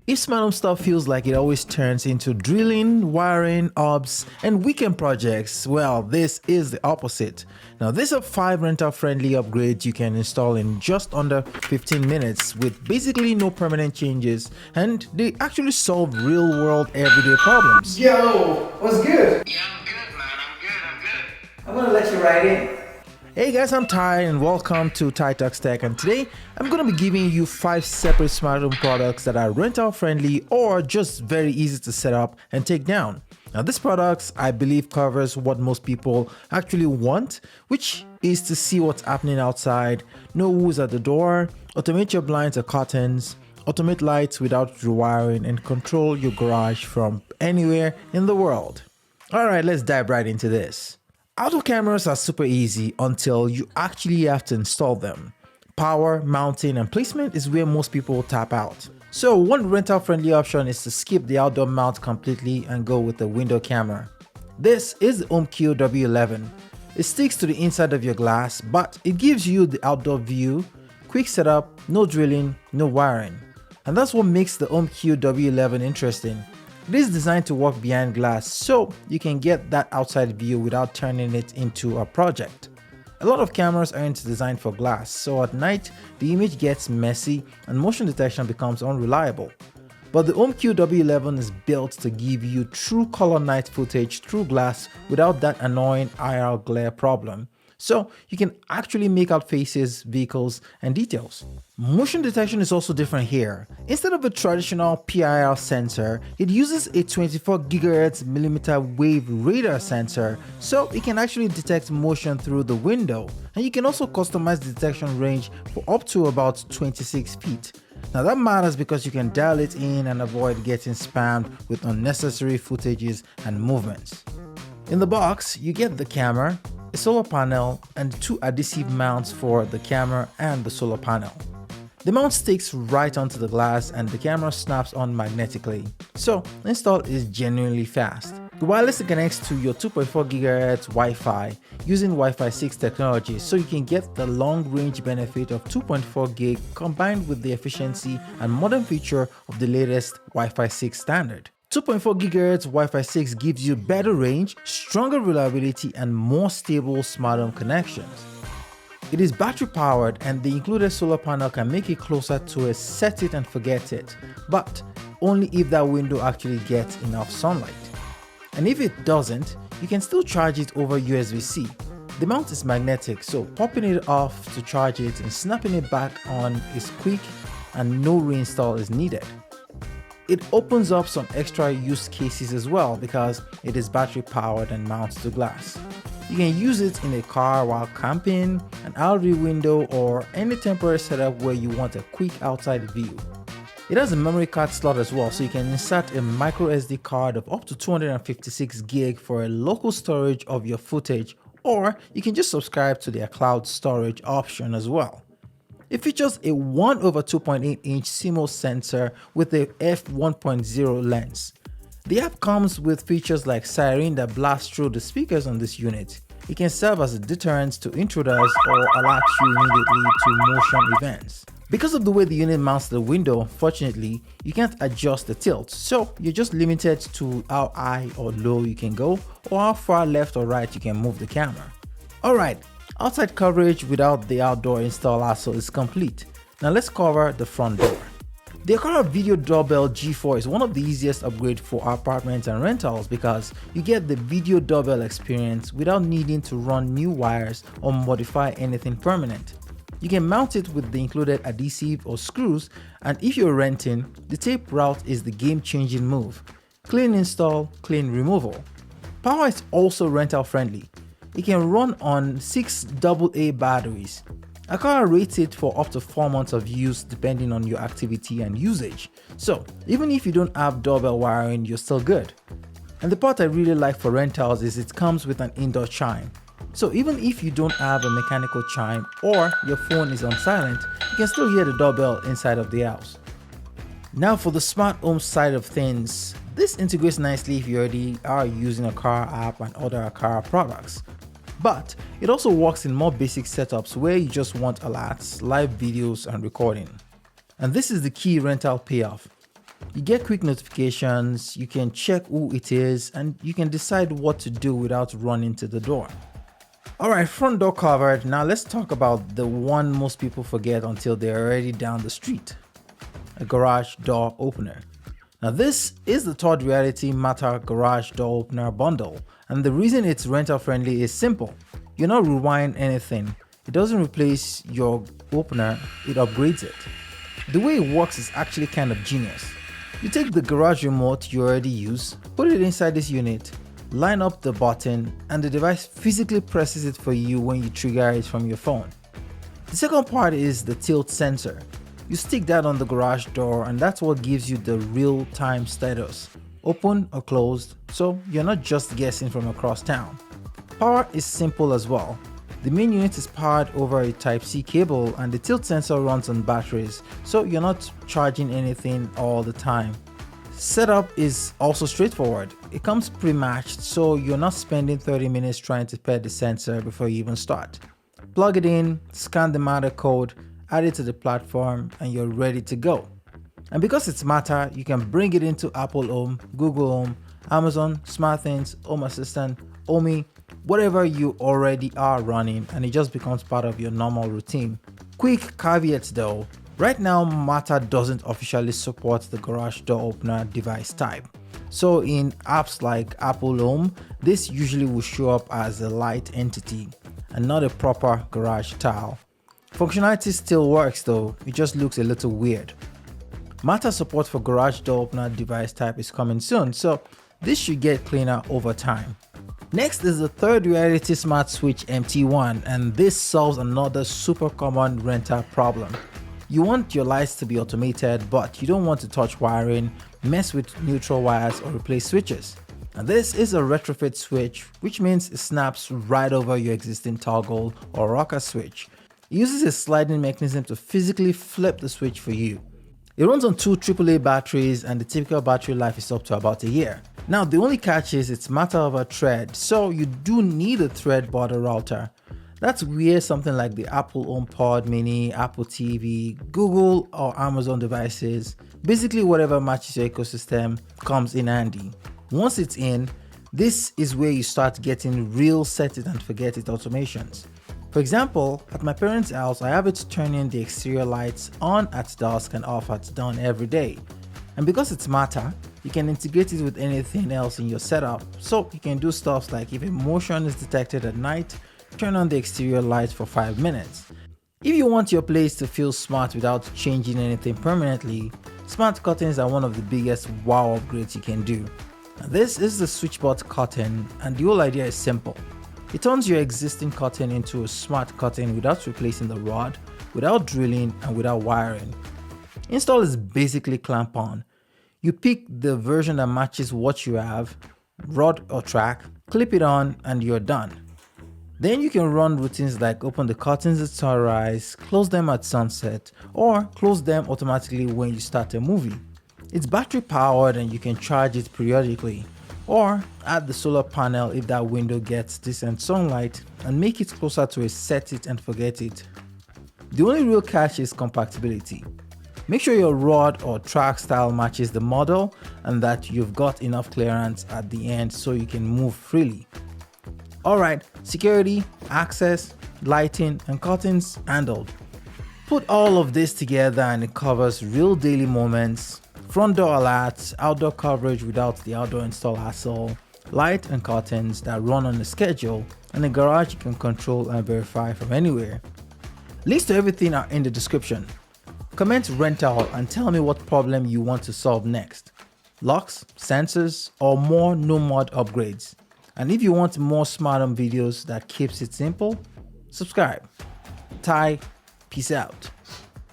If smart home stuff feels like it always turns into drilling, wiring, obs, and weekend projects, well, this is the opposite. Now, these are 5 rental-friendly upgrades you can install in just under 15 minutes with basically no permanent changes, and they actually solve real-world everyday problems. Yo, what's good? Yeah, I'm good, man. I'm good. I'm gonna let you right in. Hey guys, I'm Ty and welcome to Ty Talks Tech, and today I'm going to be giving you 5 separate smart home products that are rental friendly or just very easy to set up and take down. Now these products I believe covers what most people actually want, which is to see what's happening outside, know who's at the door, automate your blinds or curtains, automate lights without rewiring, and control your garage from anywhere in the world. Alright, let's dive right into this. Outdoor cameras are super easy until you actually have to install them. Power, mounting, and placement is where most people tap out. So one rental-friendly option is to skip the outdoor mount completely and go with the window camera. This is the HomieQ W11. It sticks to the inside of your glass, but it gives you the outdoor view, quick setup, no drilling, no wiring. And that's what makes the HomieQ W11 interesting. It is designed to work behind glass, so you can get that outside view without turning it into a project. A lot of cameras aren't designed for glass, so at night the image gets messy and motion detection becomes unreliable. But the HomieQ W11 is built to give you true color night footage through glass without that annoying IR glare problem. So you can actually make out faces, vehicles, and details. Motion detection is also different here. Instead of a traditional PIR sensor, it uses a 24 GHz millimeter wave radar sensor, so it can actually detect motion through the window. And you can also customize the detection range for up to about 26 feet. Now that matters because you can dial it in and avoid getting spammed with unnecessary footages and movements. In the box, you get the camera, a solar panel, and 2 adhesive mounts for the camera and the solar panel. The mount sticks right onto the glass and the camera snaps on magnetically, so the install is genuinely fast. The wireless connects to your 2.4 GHz Wi-Fi using Wi-Fi 6 technology, so you can get the long-range benefit of 2.4 gig combined with the efficiency and modern feature of the latest Wi-Fi 6 standard. 2.4 GHz Wi-Fi 6 gives you better range, stronger reliability, and more stable smart home connections. It is battery powered and the included solar panel can make it closer to a set it and forget it, but only if that window actually gets enough sunlight. And if it doesn't, you can still charge it over USB-C. The mount is magnetic, so popping it off to charge it and snapping it back on is quick and no reinstall is needed. It opens up some extra use cases as well because it is battery powered and mounts to glass. You can use it in a car while camping, an RV window, or any temporary setup where you want a quick outside view. It has a memory card slot as well, so you can insert a micro SD card of up to 256 gig for a local storage of your footage, or you can just subscribe to their cloud storage option as well. It features a 1/2.8-inch CMOS sensor with a f1.0 lens. The app comes with features like siren that blasts through the speakers on this unit. It can serve as a deterrent to intruders or alert you immediately to motion events. Because of the way the unit mounts the window, fortunately, you can't adjust the tilt, so you're just limited to how high or low you can go or how far left or right you can move the camera. Alright, outside coverage without the outdoor install hassle is complete. Now let's cover the front door. The Aqara Video Doorbell G4 is one of the easiest upgrades for apartments and rentals because you get the video doorbell experience without needing to run new wires or modify anything permanent. You can mount it with the included adhesive or screws, and if you're renting, the tape route is the game-changing move. Clean install, clean removal. Power is also rental friendly. It can run on 6 AA batteries. Aqara rates it for up to 4 months of use depending on your activity and usage. So even if you don't have doorbell wiring, you're still good. And the part I really like for rentals is it comes with an indoor chime. So even if you don't have a mechanical chime or your phone is on silent, you can still hear the doorbell inside of the house. Now for the smart home side of things, this integrates nicely if you already are using a Aqara app and other Aqara products. But it also works in more basic setups where you just want alerts, live videos, and recording. And this is the key rental payoff. You get quick notifications, you can check who it is, and you can decide what to do without running to the door. Alright, front door covered. Now let's talk about the one most people forget until they're already down the street. A garage door opener. Now this is the third Reality Matter garage door opener bundle, and the reason it's rental friendly is simple. You're not rewinding anything. It doesn't replace your opener, it upgrades it. The way it works is actually kind of genius. You take the garage remote you already use, put it inside this unit, line up the button, and the device physically presses it for you when you trigger it from your phone. The second part is the tilt sensor. You stick that on the garage door and that's what gives you the real-time status, open or closed, so you're not just guessing from across town. Power is simple as well. The main unit is powered over a Type-C cable and the tilt sensor runs on batteries, so you're not charging anything all the time. Setup is also straightforward. It comes pre-matched, so you're not spending 30 minutes trying to pair the sensor before you even start. Plug it in, scan the Matter code, add it to the platform, and you're ready to go. And because it's Matter, you can bring it into Apple Home, Google Home, Amazon, SmartThings, Home Assistant, Homie, whatever you already are running, and it just becomes part of your normal routine. Quick caveats though, right now Matter doesn't officially support the garage door opener device type. So in apps like Apple Home, this usually will show up as a light entity and not a proper garage tile. Functionality still works though, it just looks a little weird. Matter support for garage door opener device type is coming soon, so this should get cleaner over time. Next is the third Reality Smart Switch MT1, and this solves another super common renter problem. You want your lights to be automated, but you don't want to touch wiring, mess with neutral wires, or replace switches. Now this is a retrofit switch, which means it snaps right over your existing toggle or rocker switch. It uses a sliding mechanism to physically flip the switch for you. It runs on 2 AAA batteries and the typical battery life is up to about a year. Now the only catch is it's matter of a thread, so you do need a thread border router. That's where something like the Apple HomePod Mini, Apple TV, Google or Amazon devices, basically whatever matches your ecosystem, comes in handy. Once it's in, this is where you start getting real set it and forget it automations. For example, at my parents' house, I have it turning the exterior lights on at dusk and off at dawn every day. And because it's Matter, you can integrate it with anything else in your setup, so you can do stuff like if a motion is detected at night, turn on the exterior lights for 5 minutes. If you want your place to feel smart without changing anything permanently, smart curtains are one of the biggest wow upgrades you can do. Now, this is the switchbot curtain, and the whole idea is simple. It turns your existing curtain into a smart curtain without replacing the rod, without drilling, and without wiring. Install is basically clamp on. You pick the version that matches what you have, rod or track, clip it on, and you're done. Then you can run routines like open the curtains at sunrise, close them at sunset, or close them automatically when you start a movie. It's battery powered and you can charge it periodically, or add the solar panel if that window gets decent sunlight and make it closer to a set it and forget it. The only real catch is compatibility. Make sure your rod or track style matches the model and that you've got enough clearance at the end so you can move freely. Alright, security, access, lighting, and curtains handled. Put all of this together and it covers real daily moments, front door alerts, outdoor coverage without the outdoor install hassle, light and curtains that run on a schedule, and a garage you can control and verify from anywhere. Links to everything are in the description. Comment rental and tell me what problem you want to solve next. Locks, sensors, or more no mod upgrades. And if you want more smart home videos that keeps it simple, subscribe. Ty, peace out.